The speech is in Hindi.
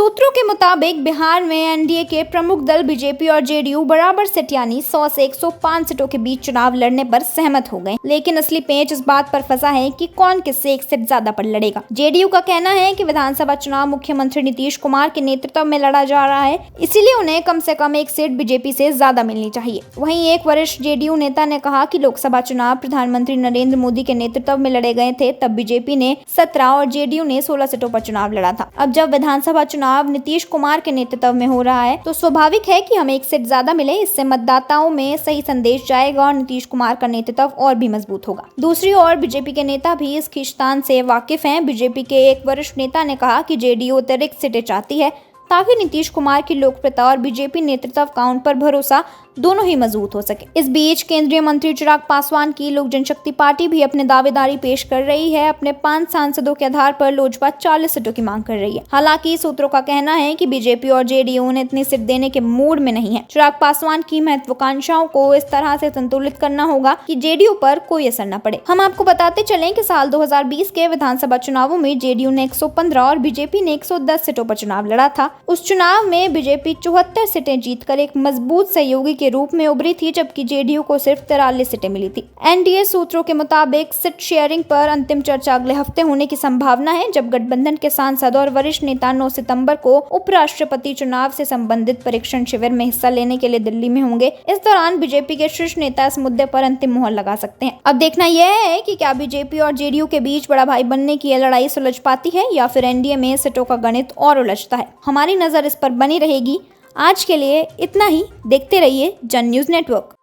सूत्रों के मुताबिक बिहार में एनडीए के प्रमुख दल बीजेपी और जेडीयू बराबर सीट यानी 100 से 105 सीटों के बीच चुनाव लड़ने पर सहमत हो गए, लेकिन असली पेंच इस बात पर फंसा है कि कौन किससे एक सीट ज्यादा पर लड़ेगा। जेडीयू का कहना है कि विधानसभा चुनाव मुख्यमंत्री नीतीश कुमार के नेतृत्व में लड़ा जा रहा है, इसीलिए उन्हें कम से कम एक सीट बीजेपी से ज्यादा मिलनी चाहिए। वहीं एक वरिष्ठ जेडीयू नेता ने कहा कि लोकसभा चुनाव प्रधानमंत्री नरेंद्र मोदी के नेतृत्व में लड़े गए थे, तब बीजेपी ने 17 और जेडीयू ने 16 सीटों पर चुनाव लड़ा था। अब जब विधानसभा चुनाव नीतीश कुमार के नेतृत्व में हो रहा है तो स्वाभाविक है कि हमें एक सीट ज्यादा मिले। इससे मतदाताओं में सही संदेश जाएगा और नीतीश कुमार का नेतृत्व और भी मजबूत होगा। दूसरी ओर बीजेपी के नेता भी इस खींचतान से वाकिफ हैं। बीजेपी के एक वरिष्ठ नेता ने कहा कि जेडीयू अतिरिक्त सीटें चाहती है ताकि नीतीश कुमार की लोकप्रियता और बीजेपी नेतृत्व का उन पर भरोसा दोनों ही मजबूत हो सके। इस बीच केंद्रीय मंत्री चिराग पासवान की लोक जनशक्ति पार्टी भी अपने दावेदारी पेश कर रही है। अपने 5 सांसदों के आधार पर लोजपा 40 सीटों की मांग कर रही है। हालांकि सूत्रों का कहना है कि बीजेपी और जेडीयू उन्हें इतनी सीट देने के मूड में नहीं है। चिराग पासवान की महत्वाकांक्षाओं को इस तरह से संतुलित करना होगा कि जेडीयू पर कोई असर न पड़े। हम आपको बताते चलें कि साल 2020 के विधानसभा चुनावों में जेडीयू ने 115 और बीजेपी ने 110 सीटों पर चुनाव लड़ा था। उस चुनाव में बीजेपी 74 सीटें जीतकर एक मजबूत सहयोगी के रूप में उभरी थी, जबकि जेडीयू को सिर्फ 43 सीटें मिली थी। एनडीए सूत्रों के मुताबिक सीट शेयरिंग पर अंतिम चर्चा अगले हफ्ते होने की संभावना है, जब गठबंधन के सांसद और वरिष्ठ नेता 9 सितंबर को उपराष्ट्रपति चुनाव से संबंधित परीक्षण शिविर में हिस्सा लेने के लिए दिल्ली में होंगे। इस दौरान बीजेपी के शीर्ष नेता इस मुद्दे पर अंतिम मुहर लगा सकते हैं। अब देखना यह है कि क्या बीजेपी और जेडीयू के बीच बड़ा भाई बनने की यह लड़ाई सुलझ पाती है या फिर एनडीए में सीटों का गणित और उलझता है। हमारी नजर इस पर बनी रहेगी। आज के लिए इतना ही। देखते रहिए जन न्यूज़ नेटवर्क।